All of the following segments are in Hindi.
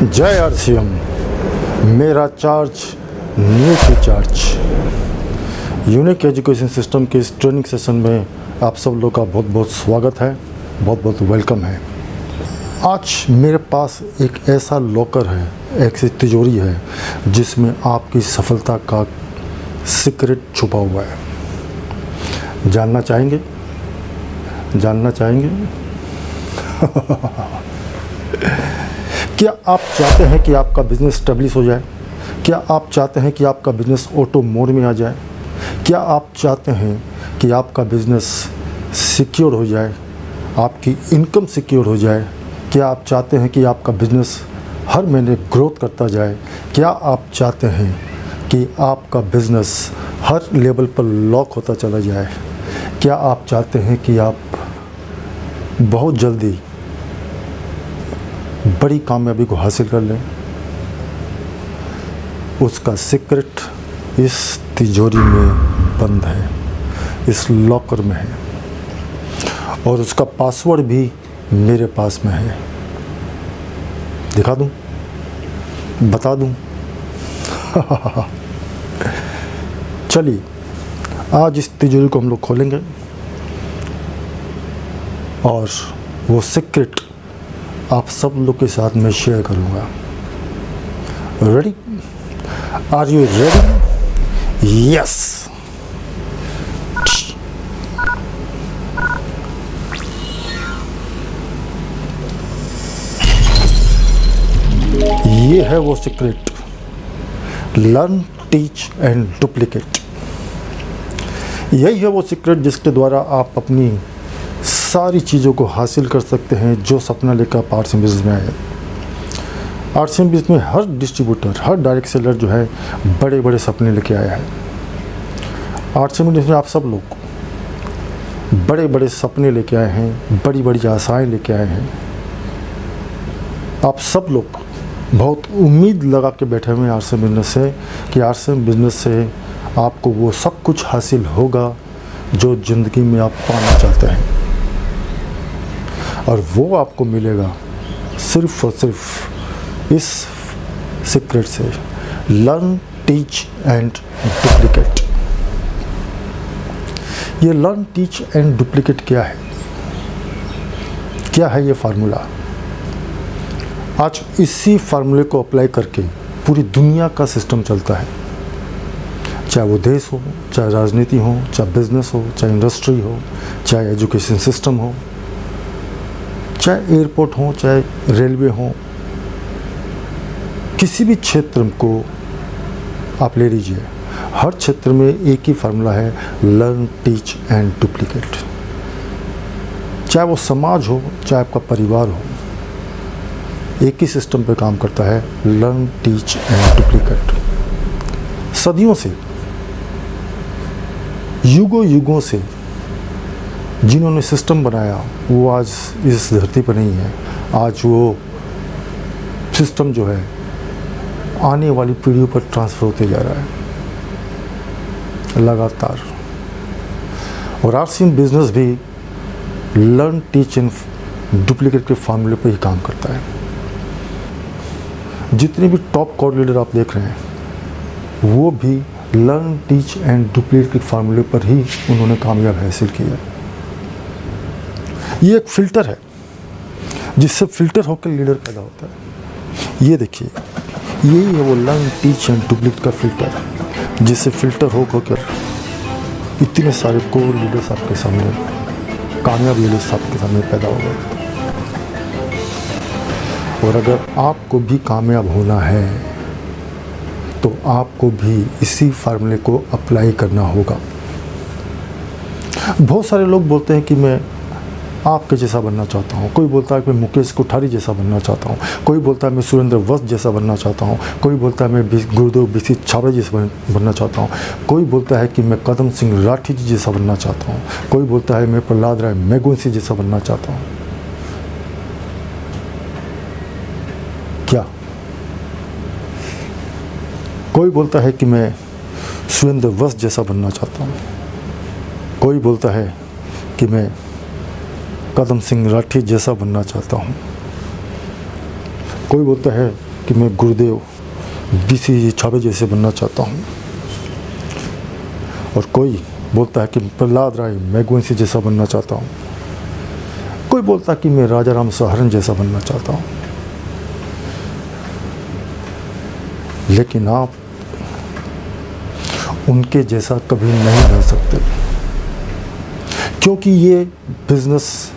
जय आरसीएम। मेरा charge new to charge. Unique education system के इस ट्रेनिंग सेशन में आप सब लोग का बहुत बहुत स्वागत है, बहुत बहुत वेलकम है। आज मेरे पास एक ऐसा लॉकर है, एक सी तिजोरी है जिसमें आपकी सफलता का सीक्रेट छुपा हुआ है। जानना चाहेंगे? क्या आप चाहते हैं कि आपका बिज़नेस स्टेब्लिश हो जाए? क्या आप चाहते हैं कि आपका बिज़नेस ऑटो मोड में आ जाए? क्या आप चाहते हैं कि आपका बिज़नेस सिक्योर हो जाए, आपकी इनकम सिक्योर हो जाए? क्या आप चाहते हैं कि आपका बिज़नेस हर महीने ग्रोथ करता जाए? क्या आप चाहते हैं कि आपका बिज़नेस हर लेवल पर लॉक होता चला जाए? क्या आप चाहते हैं कि आप बहुत जल्दी बड़ी कामयाबी को हासिल कर लें? उसका सीक्रेट इस तिजोरी में बंद है, इस लॉकर में है, और उसका पासवर्ड भी मेरे पास में है। दिखा दूं? बता दूं? चलिए, आज इस तिजोरी को हम लोग खोलेंगे और वो सीक्रेट आप सब लोग के साथ में शेयर करूंगा। Ready? Are you ready? Yes. ये है वो secret, learn, teach and duplicate. यही है वो सीक्रेट जिसके द्वारा आप अपनी सारी चीज़ों को हासिल कर सकते हैं जो सपना लेकर आप आरसीएम बिजनेस में आए। आरसीएम बिजनेस में हर डिस्ट्रीब्यूटर, हर डायरेक्ट सेलर जो है बड़े बड़े सपने लेके आया है। आरसीएम बिजनेस में आप सब लोग बड़े बड़े सपने लेके आए हैं, बड़ी बड़ी आशाएं लेके आए हैं। आप सब लोग बहुत उम्मीद लगा के बैठे हुए हैं आरसीएम बिजनेस से कि आरसीएम बिजनेस से आपको वो सब कुछ हासिल होगा जो ज़िंदगी में आप पाना चाहते हैं, और वो आपको मिलेगा सिर्फ और सिर्फ इस सीक्रेट से, लर्न, टीच एंड डुप्लीकेट। ये लर्न, टीच एंड डुप्लीकेट क्या है? क्या है ये फार्मूला? आज इसी फार्मूले को अप्लाई करके पूरी दुनिया का सिस्टम चलता है, चाहे वो देश हो, चाहे राजनीति हो, चाहे बिजनेस हो, चाहे इंडस्ट्री हो, चाहे एजुकेशन सिस्टम हो, चाहे एयरपोर्ट हो, चाहे रेलवे हो। किसी भी क्षेत्र को आप ले लीजिए, हर क्षेत्र में एक ही फार्मूला है, लर्न, टीच एंड डुप्लीकेट। चाहे वो समाज हो, चाहे आपका परिवार हो, एक ही सिस्टम पे काम करता है, लर्न, टीच एंड डुप्लीकेट। सदियों से, युगों से जिन्होंने सिस्टम बनाया वो आज इस धरती पर नहीं है। आज वो सिस्टम जो है आने वाली पीढ़ियों पर ट्रांसफ़र होते जा रहा है लगातार। और आरसीएम बिजनेस भी लर्न, टीच एंड डुप्लीकेट के फार्मूले पर ही काम करता है। जितने भी टॉप कॉर्ड लीडर आप देख रहे हैं वो भी लर्न, टीच एंड डुप्लीकेट के फार्मूले पर ही उन्होंने कामयाबी हासिल की है। ये एक फ़िल्टर है जिससे फ़िल्टर होकर लीडर पैदा होता है। ये देखिए, यही है वो लर्न, टीच एंड डुप्लीकेट का फ़िल्टर, जिससे फ़िल्टर होकर इतने सारे कोर लीडर्स आपके सामने, कामयाब लीडर्स आपके सामने पैदा हो गए। और अगर आपको भी कामयाब होना है तो आपको भी इसी फार्मूले को अप्लाई करना होगा। बहुत सारे लोग बोलते हैं कि मैं आपके जैसा बनना चाहता हूँ, कोई बोलता है कि मैं मुकेश कोठारी जैसा बनना चाहता हूँ, कोई बोलता है मैं सुरेंद्र वस्त जैसा बनना चाहता हूँ, कोई बोलता है मैं गुरुदेव बिसी छाबड़ा जैसा बनना चाहता हूँ, कोई बोलता है कि मैं कदम सिंह राठी जी जैसा बनना चाहता हूँ, कोई बोलता है मैं प्रहलाद राय मेघवंशी जैसा बनना चाहता हूँ। क्या? कोई बोलता है कि मैं सुरेंद्र वस्त जैसा बनना चाहता हूँ, कोई बोलता है कि मैं कदम सिंह राठी जैसा बनना चाहता हूँ, कोई बोलता है कि मैं गुरुदेव BC छाबे जैसे बनना चाहता हूँ, और कोई बोलता है कि प्रहलाद राय मैगुइंसी जैसा बनना चाहता हूँ, कोई बोलता है कि मैं राजा राम सहारण जैसा बनना चाहता हूँ। लेकिन आप उनके जैसा कभी नहीं बन सकते, क्योंकि ये बिजनेस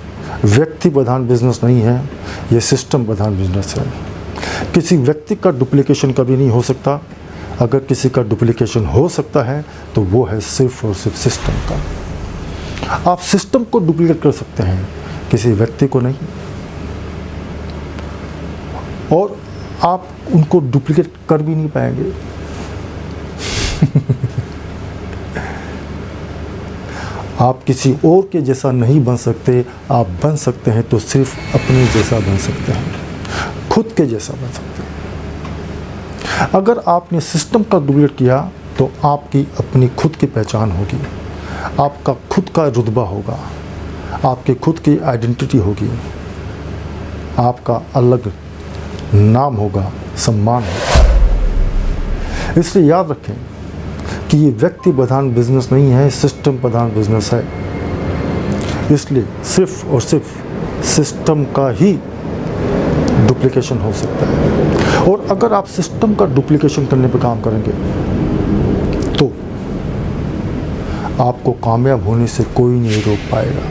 व्यक्ति प्रधान बिजनेस नहीं है, ये सिस्टम प्रधान बिजनेस है। किसी व्यक्ति का डुप्लीकेशन कभी नहीं हो सकता। अगर किसी का डुप्लीकेशन हो सकता है तो वो है सिर्फ और सिर्फ सिस्टम का। आप सिस्टम को डुप्लीकेट कर सकते हैं, किसी व्यक्ति को नहीं, और आप उनको डुप्लीकेट कर भी नहीं पाएंगे। आप किसी और के जैसा नहीं बन सकते, आप बन सकते हैं तो सिर्फ अपने जैसा बन सकते हैं, खुद के जैसा बन सकते हैं। अगर आपने सिस्टम का डुप्लीकेट किया तो आपकी अपनी खुद की पहचान होगी, आपका खुद का रुतबा होगा, आपकी खुद की आइडेंटिटी होगी, आपका अलग नाम होगा, सम्मान होगा। इसलिए याद रखें कि ये व्यक्ति प्रधान बिजनेस नहीं है, सिस्टम प्रधान बिजनेस है। इसलिए सिर्फ और सिर्फ सिस्टम का ही डुप्लीकेशन हो सकता है, और अगर आप सिस्टम का डुप्लीकेशन करने पर काम करेंगे तो आपको कामयाब होने से कोई नहीं रोक पाएगा।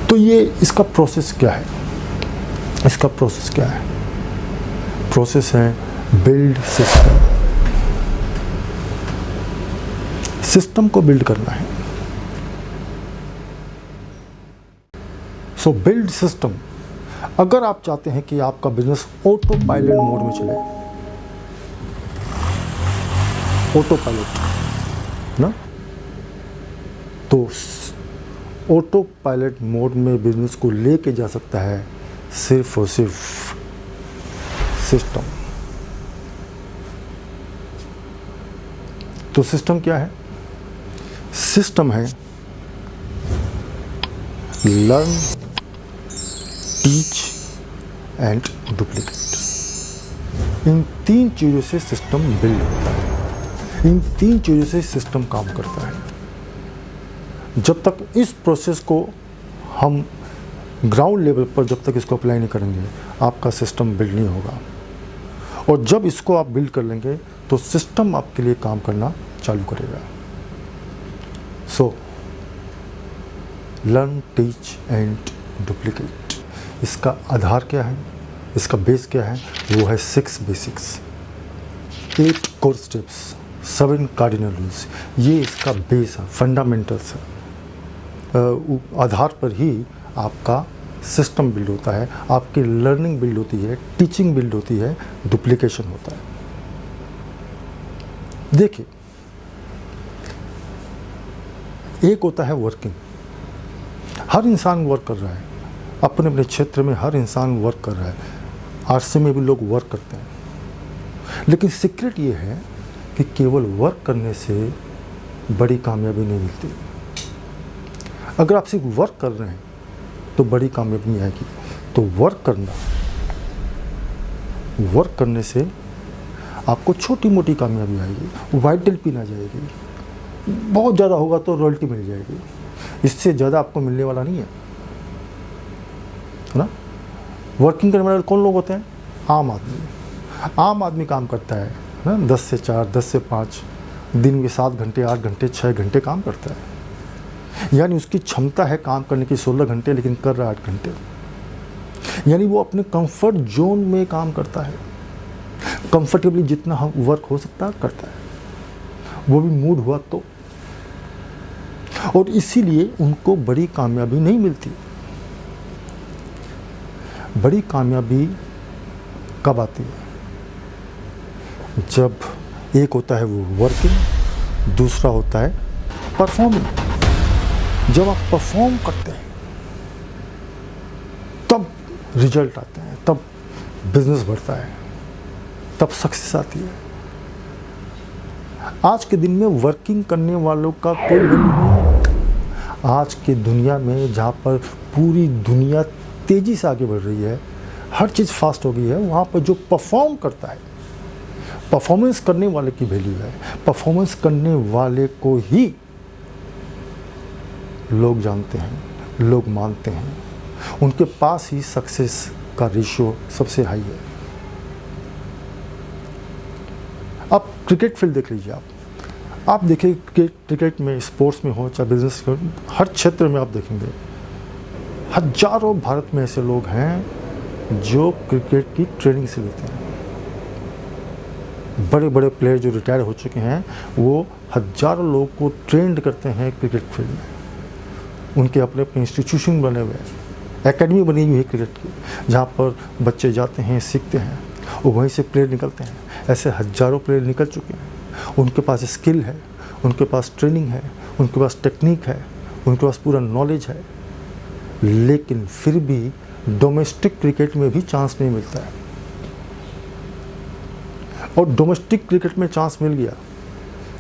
तो ये इसका प्रोसेस क्या है? इसका प्रोसेस क्या है? प्रोसेस है बिल्ड सिस्टम। सिस्टम को बिल्ड करना है। सो बिल्ड सिस्टम। अगर आप चाहते हैं कि आपका बिजनेस ऑटो पायलट मोड में चले, ऑटो पायलट ना, तो ऑटो पायलट मोड में बिजनेस को लेके जा सकता है सिर्फ और सिर्फ सिस्टम। तो सिस्टम क्या है? सिस्टम है लर्न, टीच एंड डुप्लीकेट। इन तीन चीज़ों से सिस्टम बिल्ड होता है, इन तीन चीज़ों से सिस्टम काम करता है। जब तक इस प्रोसेस को हम ग्राउंड लेवल पर जब तक इसको अप्लाई नहीं करेंगे, आपका सिस्टम बिल्ड नहीं होगा। और जब इसको आप बिल्ड कर लेंगे तो सिस्टम आपके लिए काम करना चालू करेगा। So learn, teach and duplicate. इसका आधार क्या है, इसका बेस क्या है? वो है 6 basics, 8 core steps, 7 cardinal rules. ये इसका बेस है, फंडामेंटल्स है। आधार पर ही आपका सिस्टम बिल्ड होता है, आपकी लर्निंग बिल्ड होती है, टीचिंग बिल्ड होती है, डुप्लीकेशन होता है। देखिए, एक होता है वर्किंग। हर इंसान वर्क कर रहा है, अपने अपने क्षेत्र में हर इंसान वर्क कर रहा है। आरसी में भी लोग वर्क करते हैं, लेकिन सीक्रेट ये है कि केवल वर्क करने से बड़ी कामयाबी नहीं मिलती। अगर आप सिर्फ वर्क कर रहे हैं तो बड़ी कामयाबी नहीं आएगी। तो वर्क करने से आपको छोटी मोटी कामयाबी आएगी, वाइटल पिन आ जाएगी, बहुत ज़्यादा होगा तो रॉयल्टी मिल जाएगी, इससे ज़्यादा आपको मिलने वाला नहीं है ना। वर्किंग करने वाले कौन लोग होते हैं? आम आदमी। आम आदमी काम करता है ना, 10 से 4, 10 से 5, दिन में 7 घंटे, 8 घंटे, 6 घंटे काम करता है। यानी उसकी क्षमता है काम करने की 16 घंटे, लेकिन कर रहा है 8 घंटे। यानी वो अपने कंफर्ट जोन में काम करता है, कंफर्टेबली जितना हम वर्क हो सकता है करता है, वो भी मूड हुआ तो। और इसीलिए उनको बड़ी कामयाबी नहीं मिलती। बड़ी कामयाबी कब आती है? जब एक होता है वो वर्किंग, दूसरा होता है परफॉर्मिंग। जब आप परफॉर्म करते हैं तब रिजल्ट आते हैं, तब बिजनेस बढ़ता है, तब सक्सेस आती है। आज के दिन में वर्किंग करने वालों का कोई वैल्यू नहीं है। आज की दुनिया में जहाँ पर पूरी दुनिया तेज़ी से आगे बढ़ रही है, हर चीज़ फास्ट हो गई है, वहाँ पर जो परफॉर्म करता है, परफॉर्मेंस करने वाले की वैल्यू है। परफॉर्मेंस करने वाले को ही लोग जानते हैं, लोग मानते हैं, उनके पास ही सक्सेस का रेशियो सबसे हाई है। आप क्रिकेट फील्ड देख लीजिए, आप देखिए क्रिकेट में, स्पोर्ट्स में हो चाहे बिजनेस में, हर क्षेत्र में आप देखेंगे हजारों भारत में ऐसे लोग हैं जो क्रिकेट की ट्रेनिंग से लेते हैं। बड़े बड़े प्लेयर जो रिटायर हो चुके हैं वो हजारों लोग को ट्रेंड करते हैं क्रिकेट फील्ड में। उनके अपने अपने इंस्टीट्यूशन बने हुए हैं, एकेडमी बनी हुई है क्रिकेट की, जहाँ पर बच्चे जाते हैं, सीखते हैं और वहीं से प्लेयर निकलते हैं। ऐसे हजारों प्लेयर निकल चुके हैं। उनके पास स्किल है, उनके पास ट्रेनिंग है, उनके पास टेक्निक है, उनके पास पूरा नॉलेज है, लेकिन फिर भी डोमेस्टिक क्रिकेट में भी चांस नहीं मिलता है। और डोमेस्टिक क्रिकेट में चांस मिल गया,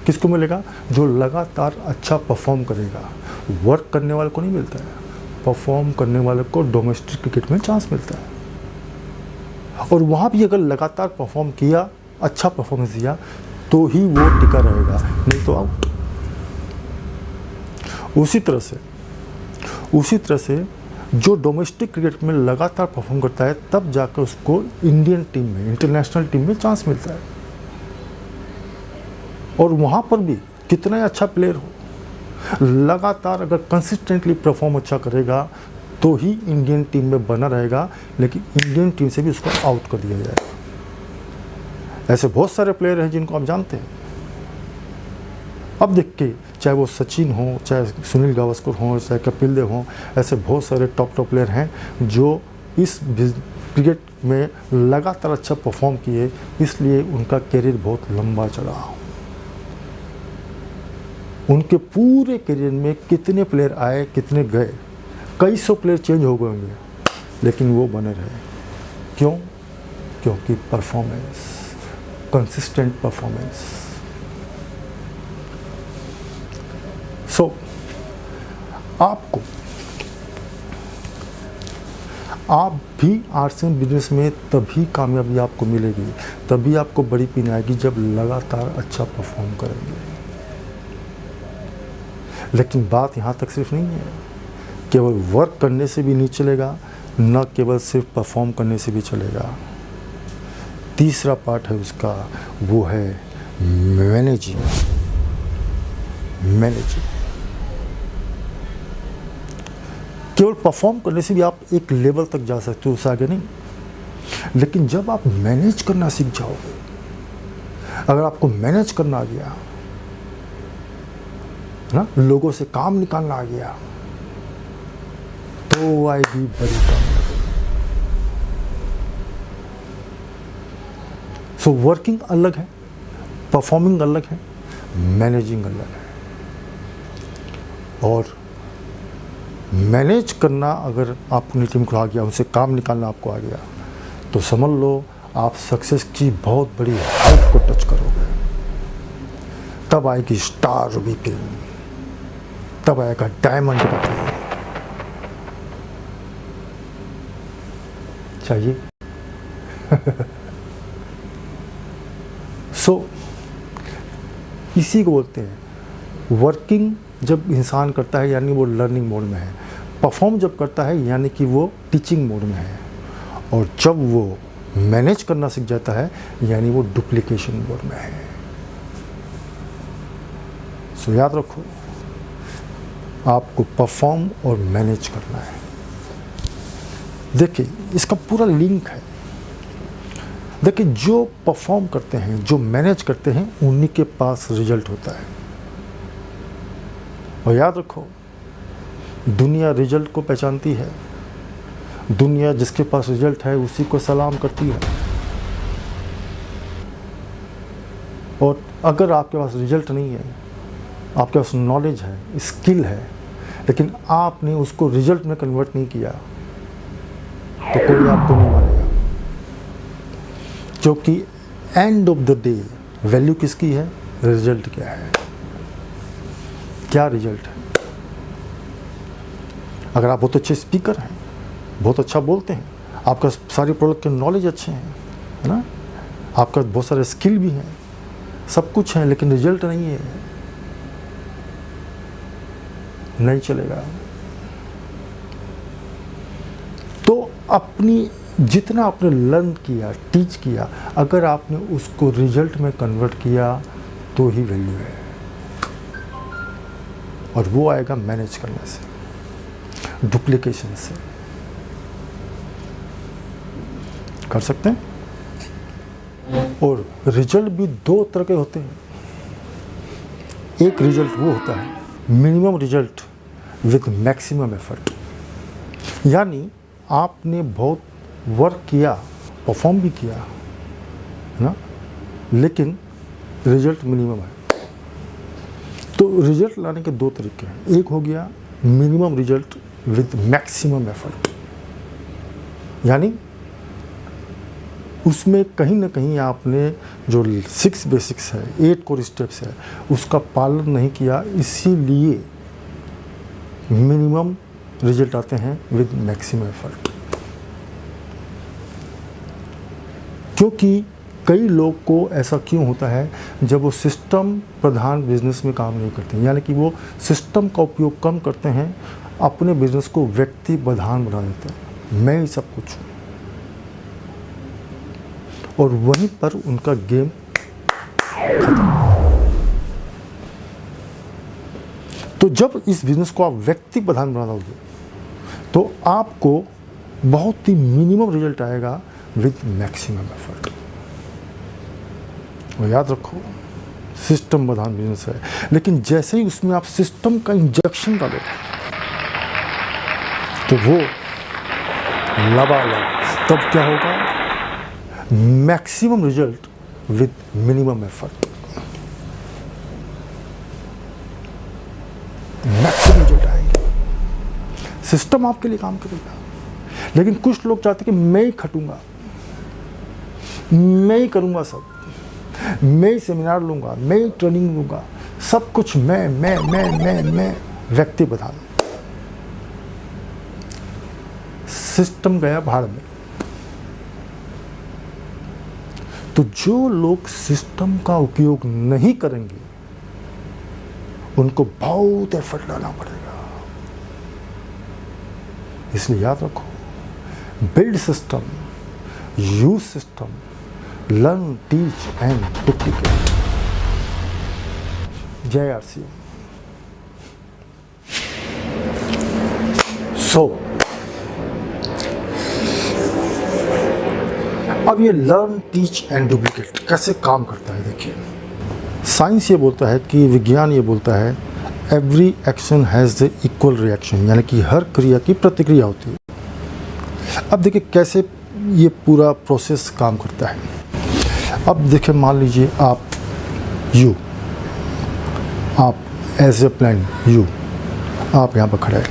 किसको मिलेगा? जो लगातार अच्छा परफॉर्म करेगा। वर्क करने वाले को नहीं मिलता है, परफॉर्म करने वाले को डोमेस्टिक क्रिकेट में चांस मिलता है। और वहाँ भी अगर लगातार परफॉर्म किया, अच्छा परफॉर्मेंस दिया, तो ही वो टिका रहेगा, नहीं तो आउट। उसी तरह से जो डोमेस्टिक क्रिकेट में लगातार परफॉर्म करता है, तब जाकर उसको इंडियन टीम में, इंटरनेशनल टीम में चांस मिलता है। और वहाँ पर भी कितना ही अच्छा प्लेयर हो, लगातार अगर कंसिस्टेंटली परफॉर्म अच्छा करेगा तो ही इंडियन टीम में बना रहेगा, लेकिन इंडियन टीम से भी उसको आउट कर दिया जाएगा। ऐसे बहुत सारे प्लेयर हैं जिनको आप जानते हैं। अब देख के, चाहे वो सचिन हो, चाहे सुनील गावस्कर हो, चाहे कपिल देव हो, ऐसे बहुत सारे टॉप प्लेयर हैं जो इस क्रिकेट में लगातार अच्छा परफॉर्म किए, इसलिए उनका करियर बहुत लंबा चला। उनके पूरे करियर में कितने प्लेयर आए, कितने गए, कई सौ प्लेयर चेंज हो गए होंगे, लेकिन वो बने रहे। क्यों? क्योंकि परफॉर्मेंस, कंसिस्टेंट परफॉर्मेंस। आप भी आर्ट्स एंड बिजनेस में तभी कामयाबी आपको मिलेगी, तभी आपको बड़ी पिन आएगी जब लगातार अच्छा परफॉर्म करेंगे। लेकिन बात यहाँ तक सिर्फ नहीं है, केवल वर्क करने से भी नहीं चलेगा, न केवल सिर्फ परफॉर्म करने से भी चलेगा। तीसरा पार्ट है उसका, वो है मैनेजिंग। केवल परफॉर्म करने से भी आप एक लेवल तक जा सकते हो, उससे आगे नहीं। लेकिन जब आप मैनेज करना सीख जाओगे, अगर आपको मैनेज करना आ गया ना, लोगों से काम निकालना आ गया, तो आएगी बड़ी कामयाबी। सो वर्किंग अलग है, परफॉर्मिंग अलग है, मैनेजिंग अलग है। और मैनेज करना अगर अपनी टीम को आ गया, उनसे काम निकालना आपको आ गया, तो समझ लो आप सक्सेस की बहुत बड़ी हाइट को टच करोगे। तब आएगी स्टार रूबी फिल्म, तब आएगा डायमंड का फिल्म। चाहिए इसी को बोलते हैं वर्किंग। जब इंसान करता है यानी वो लर्निंग मोड में है, परफॉर्म जब करता है यानी कि वो टीचिंग मोड में है, और जब वो मैनेज करना सीख जाता है यानी वो डुप्लीकेशन मोड में है। सो याद रखो, आपको परफॉर्म और मैनेज करना है। देखिए इसका पूरा लिंक है। देखिए जो परफॉर्म करते हैं, जो मैनेज करते हैं, उन्हीं के पास रिजल्ट होता है। और याद रखो, दुनिया रिजल्ट को पहचानती है। दुनिया जिसके पास रिजल्ट है उसी को सलाम करती है। और अगर आपके पास रिजल्ट नहीं है, आपके पास नॉलेज है, स्किल है, लेकिन आपने उसको रिजल्ट में कन्वर्ट नहीं किया, तो कोई आपको नहीं मानेगा। क्योंकि end of the day value किसकी है? रिजल्ट क्या है, क्या रिजल्ट है। अगर आप बहुत अच्छे स्पीकर हैं, बहुत अच्छा बोलते हैं, आपका सारे प्रोडक्ट के नॉलेज अच्छे हैं, है ना, आपका बहुत सारे स्किल भी हैं, सब कुछ है, लेकिन रिजल्ट नहीं है, नहीं चलेगा। तो अपनी जितना आपने लर्न किया, टीच किया, अगर आपने उसको रिजल्ट में कन्वर्ट किया तो ही वैल्यू है, और वो आएगा मैनेज करने से, डुप्लीकेशन से। कर सकते हैं। और रिजल्ट भी दो तरह के होते हैं। एक रिजल्ट वो होता है minimum result with maximum effort, यानी आपने बहुत वर्क किया, परफॉर्म भी किया, है ना, लेकिन रिजल्ट मिनिमम है। तो रिजल्ट लाने के दो तरीके हैं। एक हो गया minimum result with maximum effort, यानी उसमें कहीं ना कहीं आपने जो 6 बेसिक्स है, 8 कोर स्टेप्स है, उसका पालन नहीं किया, इसीलिए मिनिमम रिजल्ट आते हैं विद मैक्सिमम एफर्ट। क्योंकि कई लोग को ऐसा क्यों होता है, जब वो सिस्टम प्रधान बिजनेस में काम नहीं करते हैं, यानी कि वो सिस्टम का उपयोग कम करते हैं, अपने बिजनेस को व्यक्ति प्रधान बना देते हैं, मैं ही सब कुछ हूँ, और वहीं पर उनका गेम खत्म। तो जब इस बिजनेस को आप व्यक्ति प्रधान बना दोगे तो आपको बहुत ही मिनिमम रिजल्ट आएगा विद मैक्सिमम एफर्ट। और याद रखो, सिस्टम प्रधान बिजनेस है, लेकिन जैसे ही उसमें आप सिस्टम का इंजेक्शन डालोगे तो वो लबालब, तब क्या होगा, maximum result with minimum effort, maximum result आएंगे। सिस्टम आपके लिए काम करेगा, लेकिन कुछ लोग चाहते हैं कि मैं ही खटूंगा, मैं ही करूंगा सब, मैं ही सेमिनार लूंगा, मैं ही ट्रेनिंग लूंगा, सब कुछ मैं व्यक्ति प्रधान। सिस्टम गया भाड़ में। तो जो लोग सिस्टम का उपयोग नहीं करेंगे उनको बहुत एफर्ट डालना पड़ेगा। इसलिए याद रखो, build system, use system, learn, teach and duplicate. जय आरसीएम। अब ये लर्न, टीच एंड डुप्लीकेट कैसे काम करता है, देखिए। साइंस ये बोलता है कि, विज्ञान ये बोलता है, every action has the equal reaction, यानी कि हर क्रिया की प्रतिक्रिया होती है। अब देखिए कैसे ये पूरा प्रोसेस काम करता है। अब देखिए, मान लीजिए आप एज ए प्लान आप यहाँ पर खड़े हैं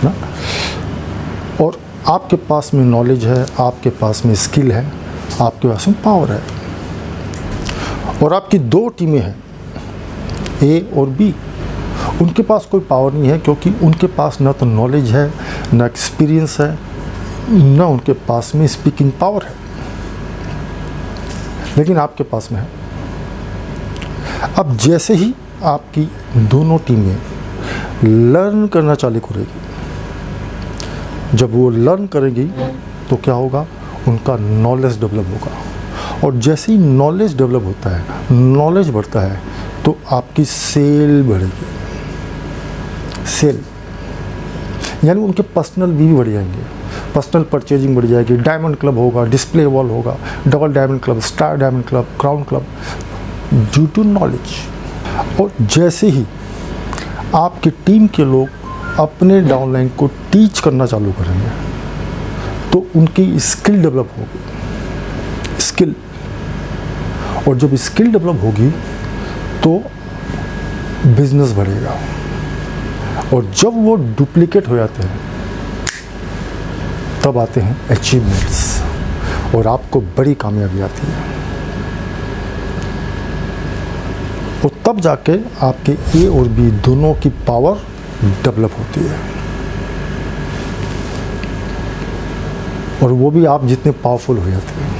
ना, और आपके पास में नॉलेज है, आपके पास में स्किल है, आपके पास में पावर है, और आपकी 2 टीमें हैं, ए और बी। उनके पास कोई पावर नहीं है, क्योंकि उनके पास न तो नॉलेज है, न एक्सपीरियंस है, न उनके पास में स्पीकिंग पावर है, लेकिन आपके पास में है। अब जैसे ही आपकी दोनों टीमें लर्न करना चालू करेगी, जब वो लर्न करेगी तो क्या होगा, उनका नॉलेज डेवलप होगा, और जैसे ही नॉलेज डेवलप होता है, नॉलेज बढ़ता है, तो आपकी सेल बढ़ेगी। सेल यानी उनके पर्सनल भी बढ़ जाएंगे, पर्सनल परचेजिंग बढ़ जाएगी, डायमंड क्लब होगा, डिस्प्ले वॉल होगा, double diamond club, star diamond club, crown club, due to knowledge. और जैसे ही आपकी टीम के लोग अपने डाउनलाइन को टीच करना चालू करेंगे तो उनकी स्किल डेवलप होगी, स्किल। और जब स्किल डेवलप होगी तो बिजनेस बढ़ेगा, और जब वो डुप्लीकेट हो जाते हैं तब आते हैं अचीवमेंट्स, और आपको बड़ी कामयाबी आती है। और तब जाके आपके ए और बी दोनों की पावर डेवलप होती है। और वो भी आप जितने पावरफुल हो जाते हैं।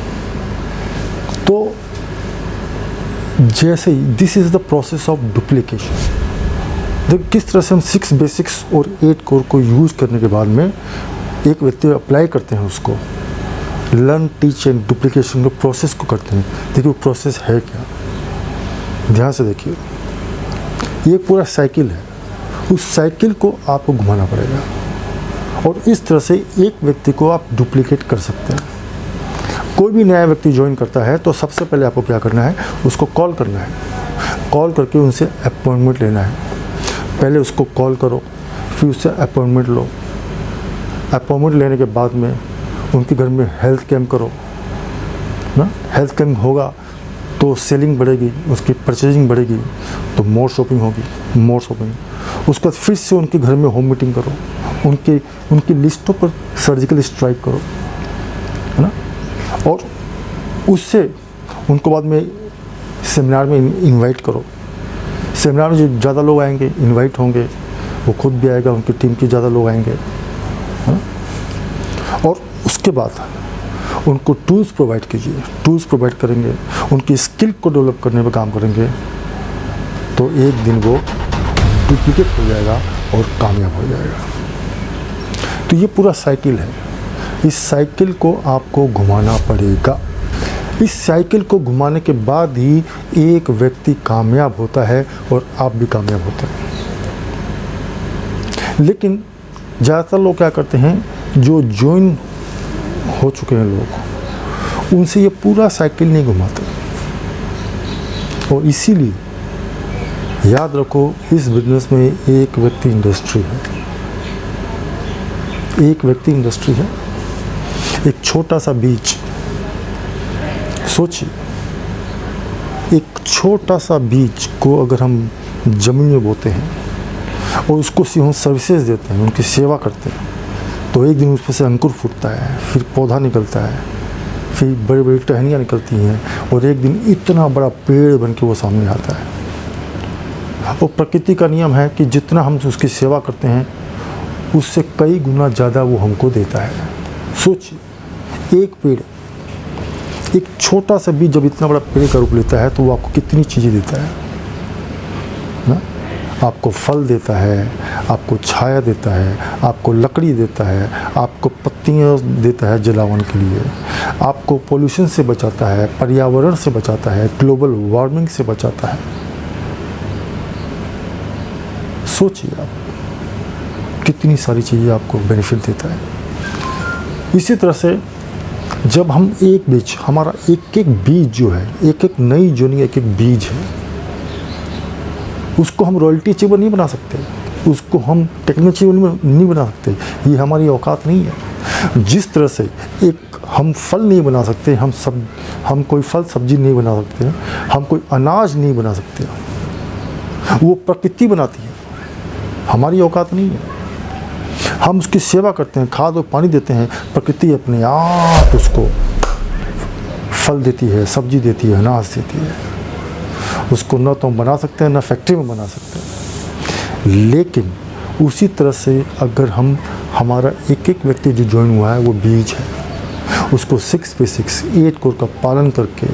तो जैसे this is the process of duplication. देखिए किस तरह से हम 6 बेसिक्स और 8 कोर को यूज़ करने के बाद में एक व्यक्ति अप्लाई करते हैं, उसको लर्न टीच एंड डुप्लीकेशन के प्रोसेस को करते हैं। देखिए वो प्रोसेस है क्या, ध्यान से देखिए। ये पूरा साइकिल है, उस साइकिल को आपको घुमाना पड़ेगा और इस तरह से एक व्यक्ति को आप डुप्लीकेट कर सकते हैं। कोई भी नया व्यक्ति ज्वाइन करता है तो सबसे पहले आपको क्या करना है, उसको कॉल करना है। कॉल करके उनसे अपॉइंटमेंट लेना है। पहले उसको कॉल करो, फिर उससे अपॉइंटमेंट लो। अपॉइंटमेंट लेने के बाद में उनके घर में हेल्थ कैंप करो ना। हेल्थ कैंप होगा तो सेलिंग बढ़ेगी, उसकी परचेजिंग बढ़ेगी, तो मोर शॉपिंग होगी, मोर शॉपिंग। उसके बाद फिर से उनके घर में होम मीटिंग करो, उनकी लिस्टों पर सर्जिकल स्ट्राइक करो, है ना। और उससे उनको बाद में सेमिनार में इनवाइट करो। सेमिनार में जो ज़्यादा लोग आएंगे, इनवाइट होंगे, वो खुद भी आएगा, उनकी टीम के ज़्यादा लोग आएंगे, है ना। और उसके बाद उनको टूल्स प्रोवाइड कीजिए। टूल्स प्रोवाइड करेंगे, उनकी स्किल को डेवलप करने पर काम करेंगे, तो एक दिन वो डुप्लीकेट हो जाएगा और कामयाब हो जाएगा। तो ये पूरा साइकिल है, इस साइकिल को आपको घुमाना पड़ेगा। इस साइकिल को घुमाने के बाद ही एक व्यक्ति कामयाब होता है और आप भी कामयाब होते हैं। लेकिन ज़्यादातर लोग क्या करते हैं, जो ज्वाइन हो चुके हैं लोग, उनसे ये पूरा साइकिल नहीं घुमाते। और इसीलिए याद रखो, इस बिजनेस में एक व्यक्ति इंडस्ट्री है, एक व्यक्ति इंडस्ट्री है। एक छोटा सा बीज, सोचिए, एक छोटा सा बीज को अगर हम ज़मीन में बोते हैं और उसको हम सर्विसेज देते हैं, उनकी सेवा करते हैं, तो एक दिन उसमें से अंकुर फूटता है, फिर पौधा निकलता है, फिर बड़ी बड़ी टहनियाँ निकलती हैं और एक दिन इतना बड़ा पेड़ बन के वो सामने आता है। और प्रकृति का नियम है कि जितना हम उसकी सेवा करते हैं उससे कई गुना ज़्यादा वो हमको देता है। सोचिए, एक पेड़, एक छोटा सा बीज जब इतना बड़ा पेड़ का रूप लेता है तो वो आपको कितनी चीज़ें देता है ना। आपको फल देता है, आपको छाया देता है, आपको लकड़ी देता है, आपको पत्तियाँ देता है जलावन के लिए, आपको पोल्यूशन से बचाता है, पर्यावरण से बचाता है, ग्लोबल वार्मिंग से बचाता है। सोचिए आप, कितनी सारी चीज़ें आपको बेनिफिट देता है। इसी तरह से जब हम एक बीज, हमारा एक एक बीज जो है, एक एक नई जर्नी, एक एक बीज है, उसको हम रॉयल्टी अचीवर नहीं बना सकते, उसको हम टेक्निकल अचीवर नहीं बना सकते, ये हमारी औकात नहीं है। जिस तरह से एक हम फल नहीं बना सकते, हम कोई फल सब्जी नहीं बना सकते, हम कोई अनाज नहीं बना सकते, वो प्रकृति बनाती है, हमारी औकात नहीं है। हम उसकी सेवा करते हैं, खाद और पानी देते हैं, प्रकृति अपने आप उसको फल देती है, सब्जी देती है, अनाज देती है। उसको न तो हम बना सकते हैं, न फैक्ट्री में बना सकते हैं। लेकिन उसी तरह से अगर हमारा एक एक व्यक्ति जो ज्वाइन हुआ है वो बीज है, उसको 6 पे 6 8 कोर का पालन करके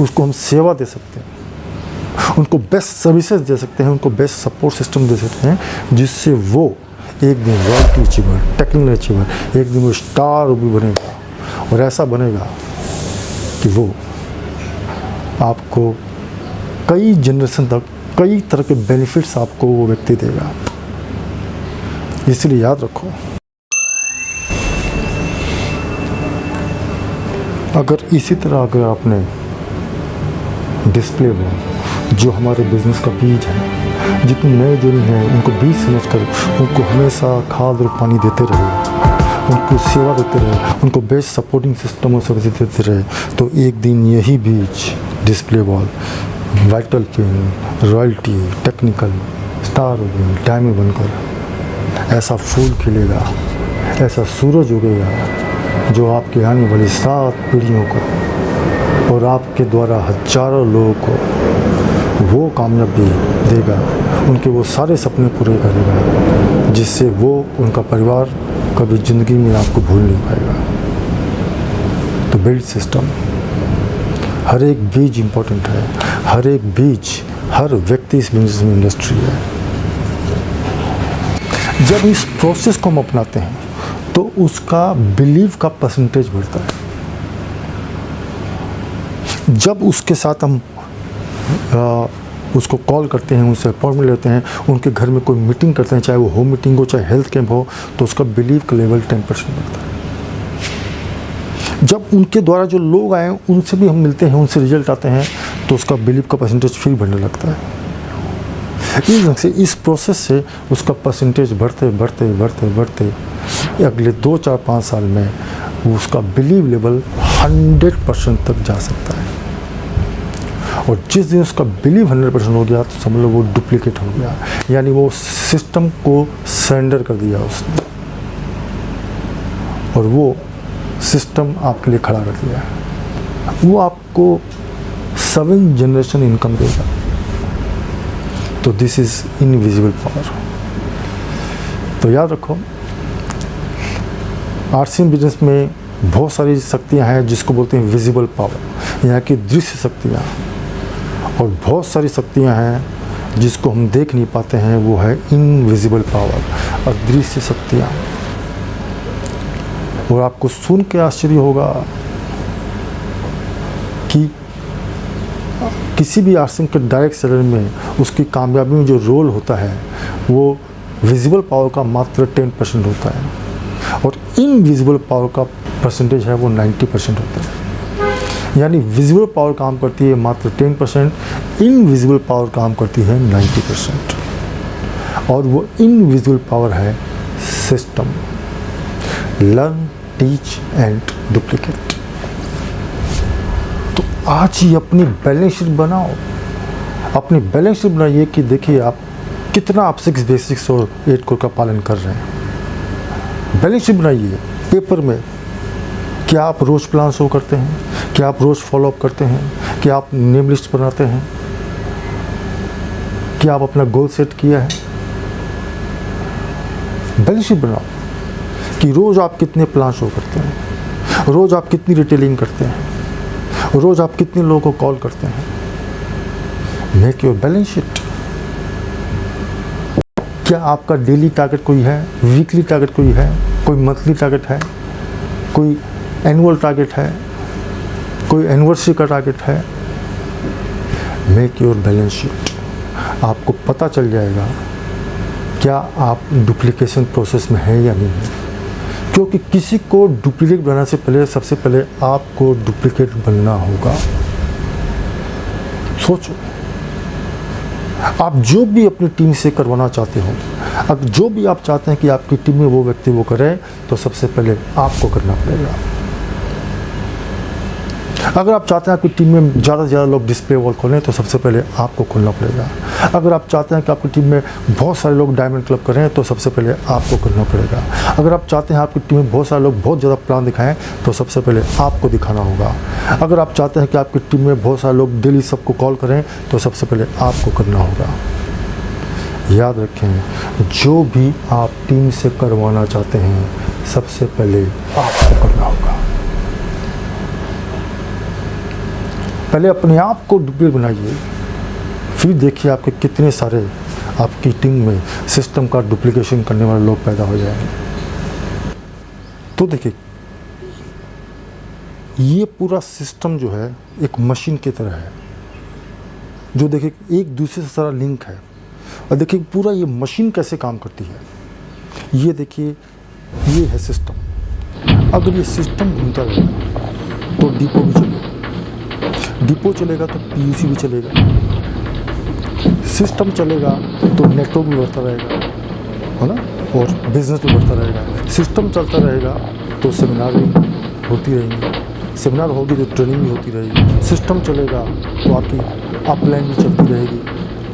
उसको हम सेवा दे सकते हैं, उनको बेस्ट सर्विसेज दे सकते हैं, उनको बेस्ट सपोर्ट सिस्टम दे सकते हैं, जिससे वो एक दिन रॉयल्टी अचीवर, टेक्निकल अचीवर, एक दिन वो स्टार भी बनेगा। और ऐसा बनेगा कि वो आपको कई जनरेशन तक कई तरह के बेनिफिट्स आपको वो व्यक्ति देगा। इसलिए याद रखो, अगर इसी तरह अगर आपने डिस्प्ले में जो हमारे बिजनेस का बीज है, जितने नए जुड़े हैं उनको बीज समझ कर उनको हमेशा खाद और पानी देते रहे, उनको सेवा देते रहे, उनको बेस्ट सपोर्टिंग सिस्टम और सर्विस देते रहे, तो एक दिन यही बीज display wall, vital pen, royalty, technical, star diamond बनकर ऐसा फूल खिलेगा, ऐसा सूरज उगेगा जो आपके आने वाली 7 पीढ़ियों को और आपके द्वारा हजारों लोगों को वो कामयाबी देगा, उनके वो सारे सपने पूरे करेगा, जिससे वो उनका परिवार कभी ज़िंदगी में आपको भूल नहीं पाएगा। तो बिल्ड सिस्टम। हर एक बीज इम्पोर्टेंट है, हर एक बीज, हर व्यक्ति इस बिजनेस में इंडस्ट्री है। जब इस प्रोसेस को हम अपनाते हैं तो उसका बिलीव का परसेंटेज बढ़ता है। जब उसके साथ हम उसको कॉल करते हैं, उनसे अपॉइंटमेंट लेते हैं, उनके घर में कोई मीटिंग करते हैं, चाहे वो होम मीटिंग हो चाहे हेल्थ कैंप हो, तो उसका बिलीव का लेवल 10% बढ़ता है। जब उनके द्वारा जो लोग आए उनसे भी हम मिलते हैं, उनसे रिजल्ट आते हैं, तो उसका बिलीव का परसेंटेज फिर बढ़ने लगता है। इस ढंग से इस प्रोसेस से उसका परसेंटेज बढ़ते बढ़ते बढ़ते बढ़ते अगले 2, 4, 5 साल में उसका बिलीव लेवल 100% तक जा सकता है। और जिस दिन उसका बिलीव 100% हो गया तो समझ लो वो डुप्लीकेट हो गया, यानी वो सिस्टम को सरेंडर कर दिया उसने, और वो सिस्टम आपके लिए खड़ा कर दिया। वो आपको 7 जनरेशन इनकम देगा। तो दिस इज इनविजिबल पावर। तो याद रखो, आरसीएम बिजनेस में बहुत सारी शक्तियां हैं जिसको बोलते हैं विजिबल पावर, यहाँ की दृश्य शक्तियाँ, और बहुत सारी शक्तियां हैं जिसको हम देख नहीं पाते हैं, वो है इनविजिबल पावर, अदृश्य शक्तियाँ। और आपको सुन के आश्चर्य होगा कि किसी भी आरसीएम के डायरेक्ट सेलर में उसकी कामयाबी में जो रोल होता है वो विजिबल पावर का मात्र 10% होता है, और इनविजिबल पावर का परसेंटेज है वो 90% होता है। यानी विजिबल पावर काम करती है मात्र 10%, इनविजिबल पावर काम करती है 90%, और वो इनविजिबल पावर है system. Learn, teach and duplicate. तो आज ही अपनी बैलेंस शीट बनाओ। अपनी बैलेंस शीट बनाइए कि देखिए आप कितना आप 6 बेसिक्स और 8 कोर का पालन कर रहे हैं। बैलेंस शीट बनाइए पेपर में। क्या आप रोज प्लान शो करते हैं? क्या आप रोज फॉलोअप करते हैं? क्या आप नेम लिस्ट बनाते हैं? क्या आप अपना गोल सेट किया है? बैलेंस शीट बनाओ कि रोज आप कितने प्लान शो करते हैं, रोज आप कितनी रिटेलिंग करते हैं, रोज आप कितने लोगों को कॉल करते हैं। Make your balance sheet. क्या आपका डेली टारगेट कोई है, वीकली टारगेट कोई है, कोई मंथली टारगेट है, कोई एनुअल टारगेट है, कोई एनिवर्सरी का टारगेट है? Make your balance sheet. आपको पता चल जाएगा क्या आप डुप्लीकेशन प्रोसेस में हैं या नहीं है। क्योंकि किसी को डुप्लीकेट बनाने से पहले सबसे पहले आपको डुप्लीकेट बनना होगा। सोचो, आप जो भी अपनी टीम से करवाना चाहते हो, अब जो भी आप चाहते हैं कि आपकी टीम में वो व्यक्ति वो करे, तो सबसे पहले आपको करना पड़ेगा। अगर आप चाहते हैं आपकी टीम में ज़्यादा से ज़्यादा लोग डिस्प्ले वॉल खोलें, तो सबसे पहले आपको खोलना पड़ेगा। अगर आप चाहते हैं कि आपकी टीम में बहुत सारे लोग डायमंड क्लब करें, तो सबसे पहले आपको करना पड़ेगा। अगर आप चाहते हैं आपकी टीम में बहुत सारे लोग बहुत ज़्यादा प्लान दिखाएं, तो सबसे पहले आपको दिखाना होगा। अगर आप चाहते हैं कि आपकी टीम में बहुत सारे लोग डेली सबको कॉल करें, तो सबसे पहले आपको करना होगा। याद रखें, जो भी आप टीम से करवाना चाहते हैं, सबसे पहले आपको करना होगा। पहले अपने आप को डुप्लीकेट बनाइए, फिर देखिए आपके कितने सारे आपकी टीम में सिस्टम का डुप्लीकेशन करने वाले लोग पैदा हो जाएंगे। तो देखिए, ये पूरा सिस्टम जो है एक मशीन की तरह है, जो देखिए एक दूसरे से सारा लिंक है। और देखिए पूरा ये मशीन कैसे काम करती है। ये देखिए, ये है सिस्टम। अगर ये सिस्टम घूमता रहेगा तो डिपो भी चलेगा, डिपो चलेगा तो पीयूसी भी चलेगा, सिस्टम चलेगा तो नेटवर्क भी बढ़ता रहेगा, है ना, और बिजनेस भी बढ़ता रहेगा। सिस्टम चलता रहेगा तो सेमिनार भी होती रहेंगी, सेमिनार होगी तो ट्रेनिंग भी होती रहेगी। सिस्टम चलेगा तो आपकी अपलाइन भी चलती रहेगी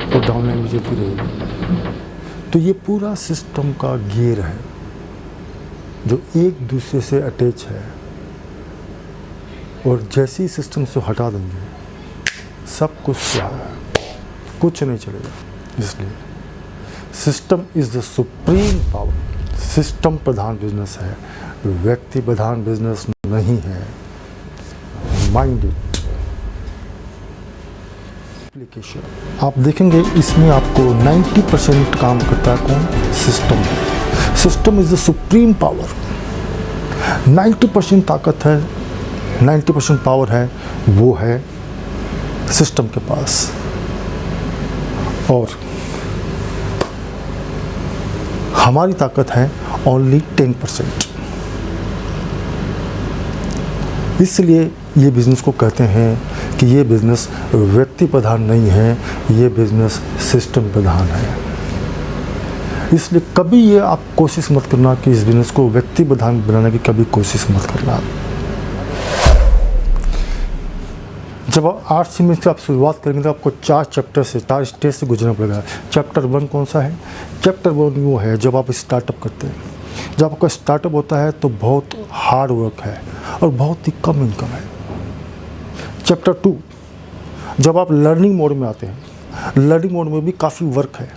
और डाउनलाइन भी चलती रहेगी। तो ये पूरा सिस्टम का गियर है जो एक दूसरे से अटैच है, और जैसे ही सिस्टम से हटा देंगे सब कुछ कुछ नहीं चलेगा। इसलिए system is the supreme power. System Pradhan business है, व्यक्ति प्रधान बिजनेस नहीं है। Minded application. आप देखेंगे इसमें आपको 90% काम करता है कौन? System. System is the supreme power. 90% ताकत है, 90% पावर है, वो है सिस्टम के पास। और हमारी ताकत है ओनली 10%। इसलिए ये बिज़नेस को कहते हैं कि ये बिज़नेस व्यक्ति प्रधान नहीं है, ये बिज़नेस सिस्टम प्रधान है। इसलिए कभी ये आप कोशिश मत करना कि इस बिज़नेस को व्यक्ति प्रधान बनाने की कभी कोशिश मत करना। जब आप आर्ट्स में से आप शुरुआत करेंगे तो आपको 4 चैप्टर से 4 स्टेज से गुजरना पड़ेगा। चैप्टर 1 कौन सा है? चैप्टर 1 वो है जब आप स्टार्टअप करते हैं। जब आपका स्टार्टअप होता है तो बहुत हार्ड वर्क है और बहुत ही कम इनकम है। चैप्टर 2 जब आप लर्निंग मोड में आते हैं, लर्निंग मोड में भी काफ़ी वर्क है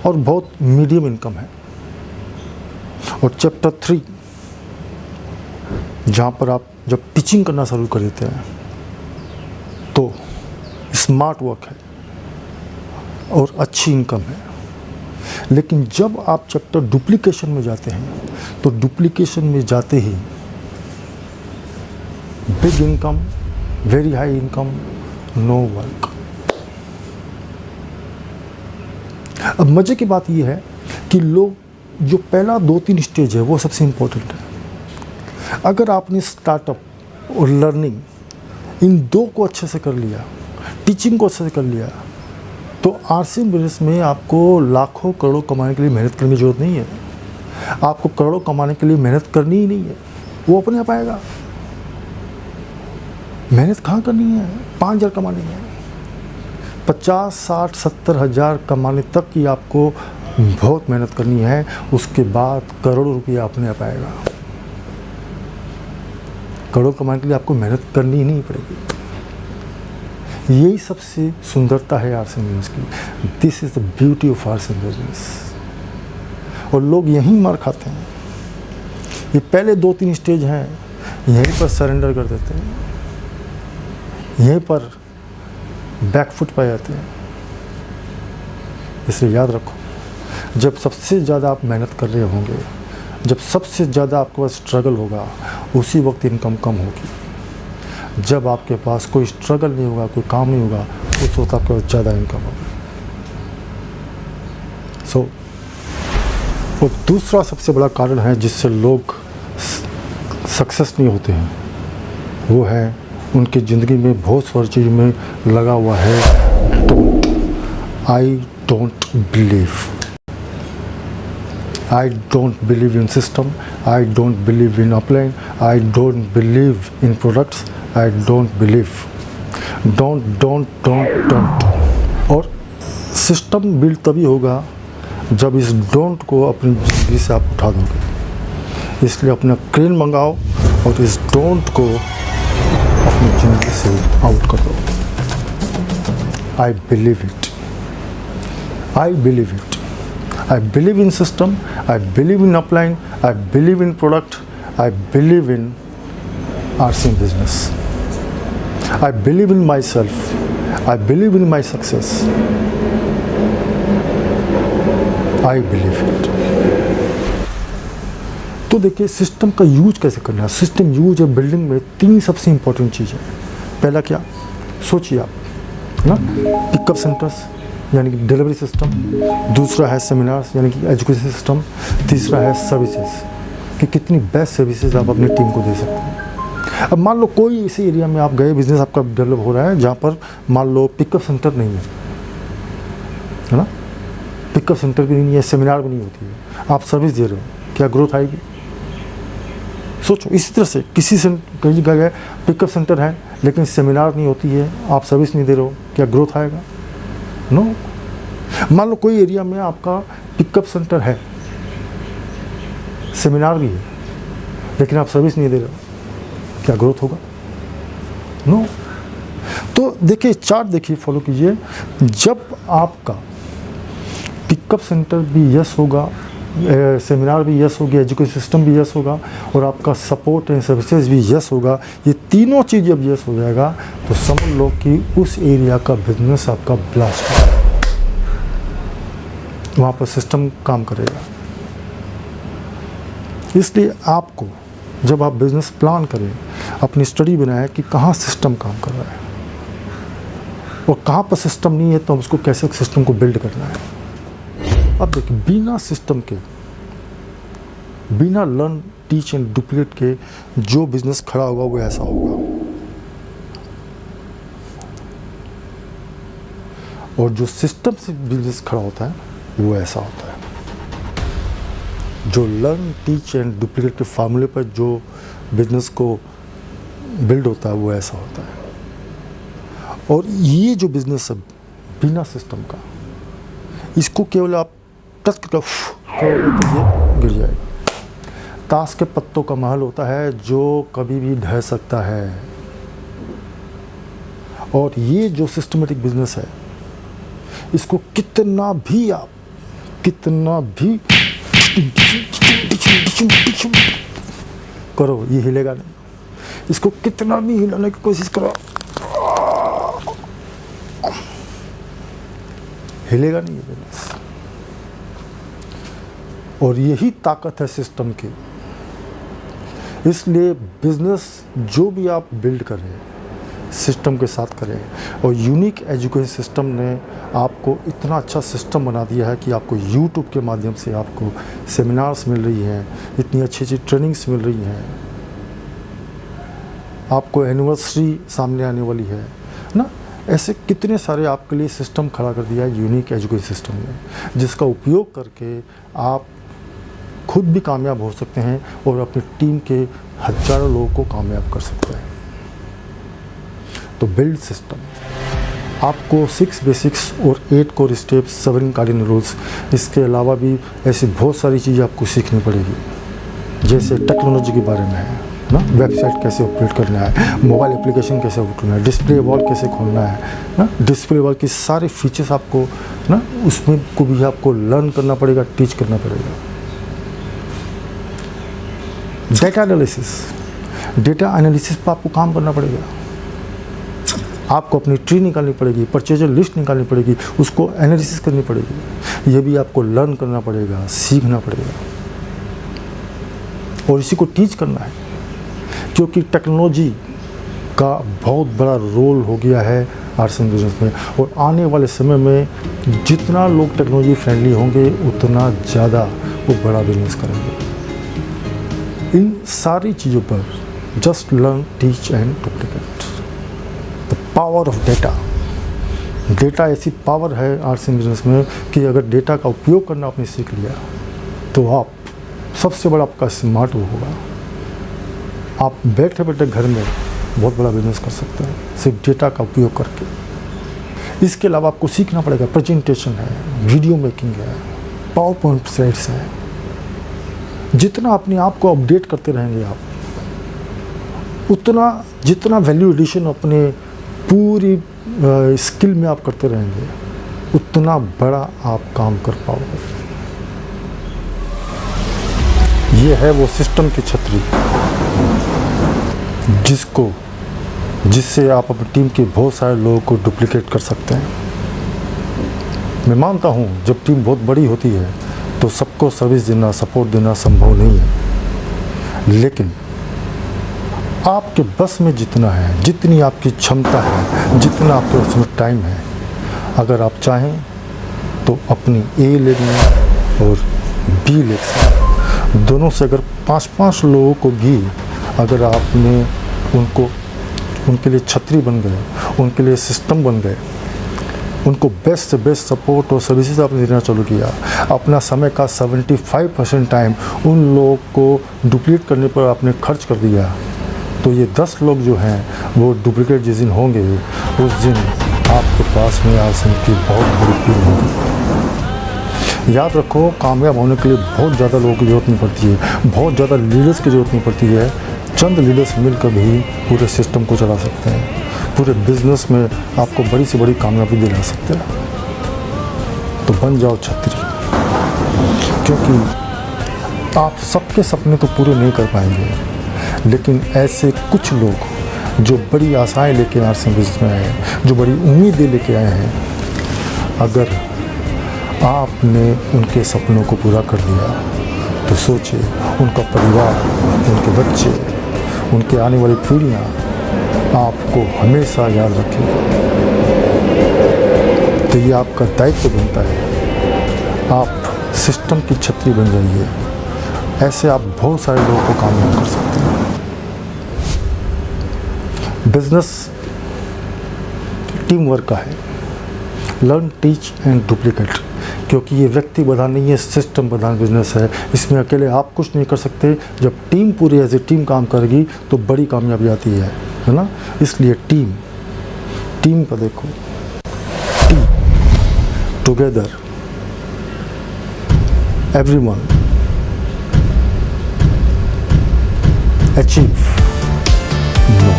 और बहुत मीडियम इनकम है। और चैप्टर 3 जहाँ पर आप जब टीचिंग करना शुरू कर देते हैं तो स्मार्ट वर्क है और अच्छी इनकम है। लेकिन जब आप चैप्टर डुप्लीकेशन में जाते हैं तो डुप्लीकेशन में जाते ही big income, very high income, no work. अब मज़े की बात यह है कि लोग जो पहला 2-3 स्टेज है वो सबसे इम्पोर्टेंट है। अगर आपने स्टार्टअप और लर्निंग इन 2 को अच्छे से कर लिया, टीचिंग को अच्छे से कर लिया, तो आरसीएम बिजनेस में आपको लाखों करोड़ों कमाने के लिए मेहनत करने की ज़रूरत नहीं है। आपको करोड़ों कमाने के लिए मेहनत करनी ही नहीं है, वो अपने आप आएगा। मेहनत कहाँ करनी है? 5,000 कमाने है, 50, 60, 70 हज़ार कमाने तक की आपको बहुत मेहनत करनी है। उसके बाद करोड़ों रुपया अपने आप आएगा। करोड़ कमाने के लिए आपको मेहनत करनी ही नहीं पड़ेगी। यही सबसे सुंदरता है आरसीएम बिजनेस की। This is the beauty of RCM business. और लोग यहीं मार खाते हैं। ये पहले 2-3 स्टेज हैं, यहीं पर सरेंडर कर देते हैं, यहीं पर बैकफुट पर जाते हैं। इसलिए याद रखो, जब सबसे ज़्यादा आप मेहनत कर रहे होंगे, जब सबसे ज़्यादा आपके पास स्ट्रगल होगा, उसी वक्त इनकम कम होगी। जब आपके पास कोई स्ट्रगल नहीं होगा, कोई काम नहीं होगा, उस वक्त आपके पास ज़्यादा इनकम होगा। और दूसरा सबसे बड़ा कारण है जिससे लोग सक्सेस नहीं होते हैं, वो है उनकी ज़िंदगी में बहुत सारी चीज़ में लगा हुआ है I don't believe. I don't believe in system, I don't believe in upline, I don't believe in products, I don't believe. Don't. और सिस्टम बिल्ड तभी होगा जब इस डोंट को अपनी ज़िंदगी से आप उठा दोगे। इसलिए अपना क्रेन मंगाओ और इस डोंट को अपनी ज़िंदगी से आउट कर दो। I believe it. I believe in system, I believe in upline, I believe in product, I believe in RCM business. I believe in myself, I believe in my success. I believe it. तो देखिए सिस्टम का यूज कैसे करना है। सिस्टम यूज है बिल्डिंग में 3 सबसे इंपॉर्टेंट चीज़ है। पहला क्या, सोचिए आप, है ना, पिकअप सेंटर्स यानी कि डिलीवरी सिस्टम, दूसरा है सेमिनार्स यानी कि एजुकेशन सिस्टम, तीसरा है सर्विसेज कि कितनी बेस्ट सर्विसेज आप अपनी टीम को दे सकते हैं। अब मान लो कोई ऐसे एरिया में आप गए, बिजनेस आपका डेवलप हो रहा है जहाँ पर मान लो पिकअप सेंटर नहीं है ना, पिकअप सेंटर भी नहीं है, सेमिनार भी नहीं होती है, आप सर्विस दे रहे हो, क्या ग्रोथ आएगी? सोचो। इसी तरह से कहीं जगह पिकअप सेंटर है लेकिन सेमिनार नहीं होती है, आप सर्विस नहीं दे रहे हो, क्या ग्रोथ आएगा? नो। मान लो कोई एरिया में आपका पिकअप सेंटर है, सेमिनार भी है, लेकिन आप सर्विस नहीं दे रहे हो, क्या ग्रोथ होगा? नो। तो देखिए चार्ट देखिए, फॉलो कीजिए। जब आपका पिकअप सेंटर भी यस होगा, सेमिनार भी यस होगी, एजुकेशन सिस्टम भी यस होगा, और आपका सपोर्ट एंड सर्विसेज भी यस होगा। ये तीनों चीज़ जब यस हो जाएगा तो समझ लो कि उस एरिया का बिजनेस आपका ब्लास्ट होगा, वहाँ पर सिस्टम काम करेगा। इसलिए आपको जब आप बिज़नेस प्लान करें, अपनी स्टडी बनाएं कि कहाँ सिस्टम काम कर रहा है और कहाँ पर सिस्टम नहीं है, तो हम उसको कैसे सिस्टम को बिल्ड करना है। अब देखिए, बिना सिस्टम के, बिना लर्न टीच एंड डुप्लीकेट के जो बिज़नेस खड़ा होगा वो ऐसा होगा, और जो सिस्टम से बिज़नेस खड़ा होता है वो ऐसा होता है। जो लर्न टीच एंड डुप्लीकेट के फार्मूले पर जो बिजनेस को बिल्ड होता है वो ऐसा होता है। और ये जो बिजनेस है बिना सिस्टम का, इसको केवल आप टच कर ये गिर जाएगा। ताश के पत्तों का महल होता है जो कभी भी ढह सकता है, और ये जो सिस्टमेटिक बिजनेस है, इसको कितना भी आप, कितना भी करो, ये हिलेगा नहीं। इसको कितना भी हिलाने की कोशिश करो, हिलेगा नहीं ये बिजनेस। और यही ताकत है सिस्टम की। इसलिए बिजनेस जो भी आप बिल्ड करें सिस्टम के साथ करें, और यूनिक एजुकेशन सिस्टम ने आपको इतना अच्छा सिस्टम बना दिया है कि आपको यूट्यूब के माध्यम से आपको सेमिनार्स मिल रही हैं, इतनी अच्छी अच्छी ट्रेनिंग्स मिल रही हैं, आपको एनिवर्सरी सामने आने वाली है ना। ऐसे कितने सारे आपके लिए सिस्टम खड़ा कर दिया है यूनिक एजुकेशन सिस्टम ने, जिसका उपयोग करके आप खुद भी कामयाब हो सकते हैं और अपनी टीम के हज़ारों लोगों को कामयाब कर सकते हैं। तो बिल्ड सिस्टम, आपको 6 बेसिक्स और 8 कोर स्टेप्स, 7 कार्डिनल रूल्स, इसके अलावा भी ऐसी बहुत सारी चीज़ें आपको सीखनी पड़ेगी। जैसे टेक्नोलॉजी के बारे में है ना, वेबसाइट कैसे ऑपरेट करना है, मोबाइल एप्लीकेशन कैसे ऑपरेट करना है, डिस्प्ले वॉल कैसे खोलना है ना, डिस्प्ले वॉल के सारे फीचर्स आपको ना, उसमें को भी आपको लर्न करना पड़ेगा, टीच करना पड़ेगा। डेटा एनालिसिस, डेटा एनालिसिस पर आपको काम करना पड़ेगा। आपको अपनी ट्री निकालनी पड़ेगी, परचेजर लिस्ट निकालनी पड़ेगी, उसको एनालिसिस करनी पड़ेगी। ये भी आपको लर्न करना पड़ेगा, सीखना पड़ेगा, और इसी को टीच करना है, क्योंकि टेक्नोलॉजी का बहुत बड़ा रोल हो गया है आर्ट्स बिजनेस में। और आने वाले समय में जितना लोग टेक्नोलॉजी फ्रेंडली होंगे उतना ज़्यादा वो बड़ा बिजनेस करेंगे। इन सारी चीज़ों पर just learn teach and duplicate. The power of data, data ऐसी पावर है आर्ट्स एंड बिजनेस में कि अगर डेटा का उपयोग करना आपने सीख लिया तो आप सबसे बड़ा आपका स्मार्ट वो होगा। आप बैठे बैठे घर में बहुत बड़ा बिजनेस कर सकते हैं सिर्फ डेटा का उपयोग करके। इसके अलावा आपको सीखना पड़ेगा, प्रेजेंटेशन है, वीडियो मेकिंग है, पावर पॉइंट स्लाइड्स है। जितना अपने आप को अपडेट करते रहेंगे आप, उतना जितना वैल्यू एडिशन अपने पूरी स्किल में आप करते रहेंगे उतना बड़ा आप काम कर पाओगे। ये है वो सिस्टम की छतरी जिससे आप अपनी टीम के बहुत सारे लोगों को डुप्लीकेट कर सकते हैं। मैं मानता हूँ जब टीम बहुत बड़ी होती है तो सबको सर्विस देना, सपोर्ट देना संभव नहीं है, लेकिन आपके बस में जितना है, जितनी आपकी क्षमता है, जितना आपके उसमें टाइम है, अगर आप चाहें तो अपनी ए लेनी और बी ले सकते। दोनों से अगर 5-5 लोगों को भी अगर आपने उनके लिए छतरी बन गए, उनके लिए सिस्टम बन गए, उनको बेस्ट से बेस्ट सपोर्ट और सर्विसेज आपने देना चालू किया, अपना समय का 75% टाइम उन लोगों को डुप्लीकेट करने पर आपने खर्च कर दिया, तो ये 10 लोग जो हैं वो डुप्लीकेट जिस दिन होंगे उस दिन आपके पास में आसन की बहुत बड़ी टीम होगी। याद रखो, कामयाब होने के लिए बहुत ज़्यादा लोगों की ज़रूरत नहीं पड़ती है, बहुत ज़्यादा लीडर्स की ज़रूरत नहीं पड़ती है। चंद लीडर्स मिलकर भी पूरे सिस्टम को चला सकते हैं, पूरे बिजनेस में आपको बड़ी से बड़ी कामयाबी दिला सकते हैं। तो बन जाओ छतरी, क्योंकि आप सबके सपने तो पूरे नहीं कर पाएंगे, लेकिन ऐसे कुछ लोग जो बड़ी आशाएं लेके आर सी बिजनेस में आए हैं, जो बड़ी उम्मीदें लेके आए हैं, अगर आपने उनके सपनों को पूरा कर दिया तो सोचिए उनका परिवार, उनके बच्चे, उनके आने वाली पीढ़ियाँ आपको हमेशा याद रखेंगे। तो ये आपका दायित्व बनता है, आप सिस्टम की छतरी बन जाइए। ऐसे आप बहुत सारे लोगों को कामयाब कर सकते हैं। बिजनेस टीम वर्क का है, लर्न, टीच एंड डुप्लीकेट, क्योंकि ये व्यक्ति प्रधान नहीं है, सिस्टम प्रधान बिजनेस है। इसमें अकेले आप कुछ नहीं कर सकते। जब टीम पूरी एज ए टीम काम करेगी तो बड़ी कामयाबी आती है ना। इसलिए टीम पर देखो, team together, everyone achieve more.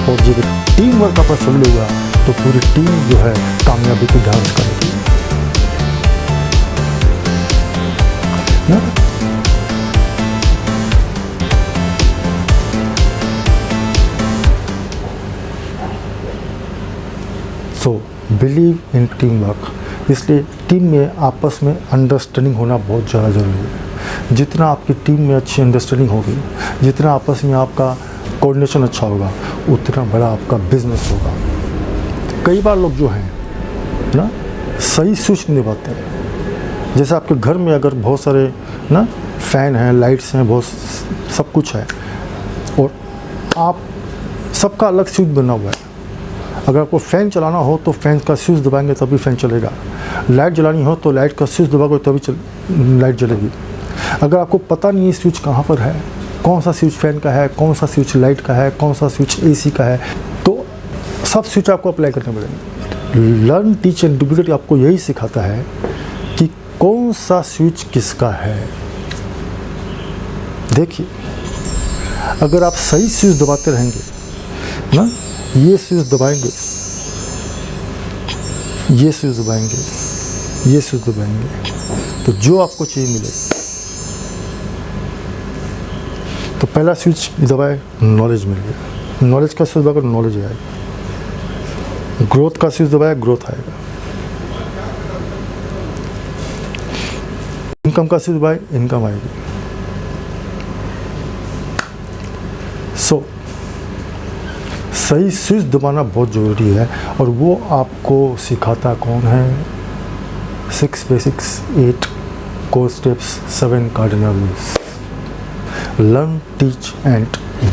और जब टीम वर्क आपस चलेगा तो पूरी टीम जो है कामयाबी की डांस करेगी ना। So believe in team work. इसलिए टीम में आपस में अंडरस्टैंडिंग होना बहुत ज़्यादा ज़रूरी है। जितना आपकी टीम में अच्छी अंडरस्टैंडिंग होगी, जितना आपस में आपका कोऑर्डिनेशन अच्छा होगा, उतना बड़ा आपका बिजनेस होगा। कई बार लोग जो हैं ना सही स्विच नहीं पाते हैं। जैसे आपके घर में अगर बहुत सारे ना फ़ैन हैं, लाइट्स हैं, बहुत सब कुछ है, और आप सबका अलग स्विच बना हुआ है। अगर आपको फ़ैन चलाना हो तो फ़ैन का स्विच दबाएंगे तभी फ़ैन चलेगा। लाइट जलानी हो तो लाइट का स्विच दबाओगे तभी लाइट जलेगी। अगर आपको पता नहीं है स्विच कहाँ पर है, कौन सा स्विच फ़ैन का है, कौन सा स्विच लाइट का है, कौन सा स्विच एसी का है, तो सब स्विच आपको अप्लाई करने पड़ेंगे। लर्न, टीच एंड डुप्लीकेट आपको यही सिखाता है कि कौन सा स्विच किसका है। देखिए, अगर आप सही स्विच दबाते रहेंगे ना, ये स्विच दबाएंगे, ये स्विच दबाएंगे, ये स्विच दबाएंगे, तो जो आपको चाहिए मिलेगा। तो पहला स्विच दबाए, नॉलेज मिल गया। नॉलेज का स्विच दबाकर नॉलेज आएगा। ग्रोथ का स्विच दबाया, ग्रोथ आएगा। इनकम का स्विच दबाए, इनकम आएगी। सो सही स्विच दबाना बहुत ज़रूरी है, और वो आपको सिखाता कौन है? 6 basics, 8 core steps, 7 cardinal rules. Learn, teach and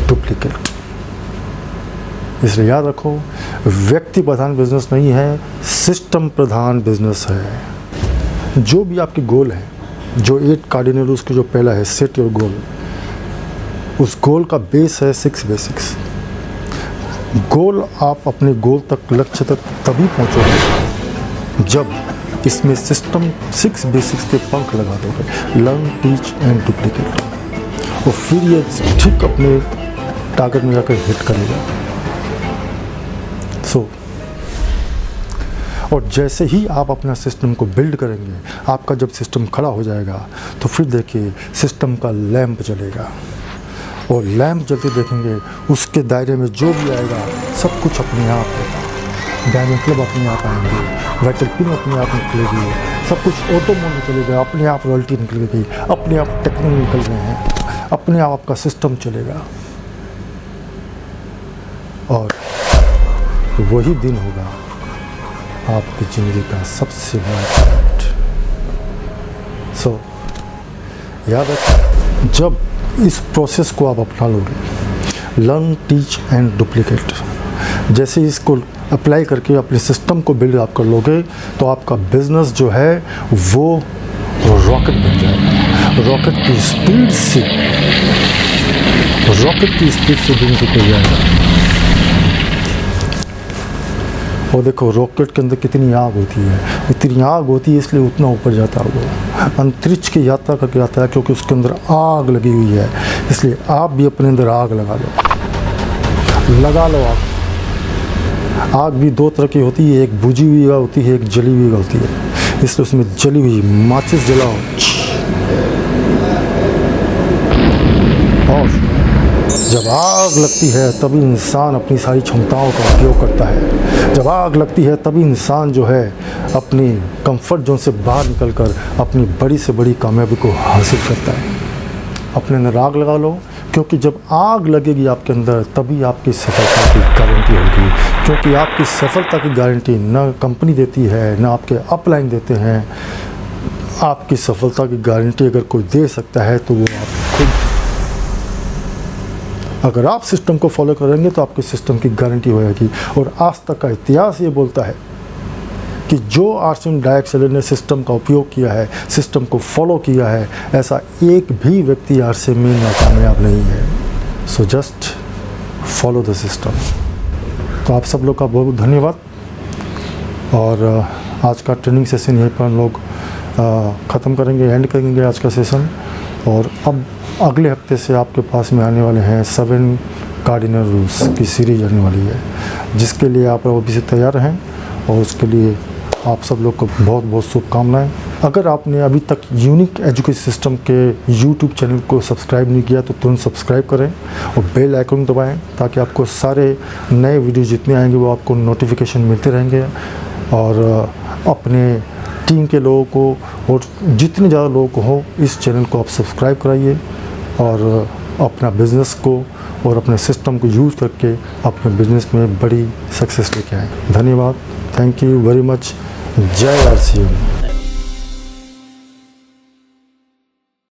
duplicate. इसलिए याद रखो, व्यक्ति प्रधान बिजनेस नहीं है, सिस्टम प्रधान बिजनेस है। जो भी आपके गोल है, जो 8 कार्डिनल रूल्स के जो पहला है, सेट योर गोल, उस गोल का बेस है 6 बेसिक्स। गोल, आप अपने गोल तक, लक्ष्य तक तभी पहुंचोगे जब इसमें सिस्टम 6 बेसिक्स के पंख लगा दोगे। लर्न, टीच एंड डुप्लीकेट, और फिर ये ठीक अपने टारगेट में जाकर हिट करेगा। और जैसे ही आप अपना सिस्टम को बिल्ड करेंगे, आपका जब सिस्टम खड़ा हो जाएगा तो फिर देखिए सिस्टम का लैंप जलेगा, और लैंप जलते देखेंगे उसके दायरे में जो भी आएगा सब कुछ अपने आप होगा। डायमंड क्लब अपने आप आएंगे, वाइटल पिन अपने आप निकलेगी, सब कुछ ऑटो मोड में चलेगा, अपने आप रॉयल्टी निकल गई, अपने आप टेक्निक निकल रहे हैं, अपने आप आपका सिस्टम चलेगा। और वही दिन होगा आपकी ज़िंदगी का सबसे बड़ा इवेंट। सो याद रखें, जब इस प्रोसेस को आप अपना लोगे, लर्न, टीच एंड डुप्लीकेट, जैसे इसको अप्लाई करके अपने सिस्टम को बिल्ड आप कर लोगे तो आपका बिजनेस जो है वो रॉकेट बन जाएगा। रॉकेट की स्पीड से दिन से कोई जाएगा। और देखो, रॉकेट के अंदर कितनी आग होती है, इतनी आग होती है इसलिए उतना ऊपर जाता है वो, अंतरिक्ष की यात्रा करके आता है, क्योंकि उसके अंदर आग लगी हुई है। इसलिए आप भी अपने अंदर आग लगा लो आग। आग भी 2 तरह की होती है, एक बुझी हुई होती है, एक जली हुई होती है। इसलिए उसमें जली हुई माचिस जलाओ, और जब आग लगती है तभी इंसान अपनी सारी क्षमताओं का उपयोग करता है। जब आग लगती है तभी इंसान जो है अपनी कंफर्ट जोन से बाहर निकलकर अपनी बड़ी से बड़ी कामयाबी को हासिल करता है। अपने अंदर आग लगा लो, क्योंकि जब आग लगेगी आपके अंदर तभी आपकी सफलता की गारंटी होगी। क्योंकि आपकी सफलता की गारंटी न कंपनी देती है, न आपके अपलाइन देते हैं। आपकी सफलता की गारंटी अगर कोई दे सकता है तो वो आप खुद। अगर आप सिस्टम को फॉलो करेंगे तो आपके सिस्टम की गारंटी होगी। और आज तक का इतिहास ये बोलता है कि जो आरसीएम डायरेक्ट सेलर ने सिस्टम का उपयोग किया है, सिस्टम को फॉलो किया है, ऐसा एक भी व्यक्ति आरसीएम में नाकामयाब नहीं है। So just follow the system. तो आप सब लोग का बहुत धन्यवाद। और आज का ट्रेनिंग सेशन यहीं पर हम लोग ख़त्म करेंगे, एंड करेंगे आज का सेशन। और अब अगले हफ्ते से आपके पास में आने वाले हैं 7 कार्डिनल रूल्स की सीरीज आने वाली है, जिसके लिए आप लोग अभी से तैयार हैं। और उसके लिए आप सब लोग को बहुत बहुत शुभकामनाएं। अगर आपने अभी तक यूनिक एजुकेशन सिस्टम के यूट्यूब चैनल को सब्सक्राइब नहीं किया तो तुरंत सब्सक्राइब करें और बेल आइकन दबाएं, ताकि आपको सारे नए वीडियो जितने आएंगे वो आपको नोटिफिकेशन मिलते रहेंगे। और अपने टीम के लोगों को और जितने ज़्यादा लोगों को हो इस चैनल को आप सब्सक्राइब कराइए और अपना बिज़नेस को और अपने सिस्टम को यूज़ करके अपने बिज़नेस में बड़ी सक्सेस लेके आएँ। धन्यवाद। Thank you very much. जय आरसीएम।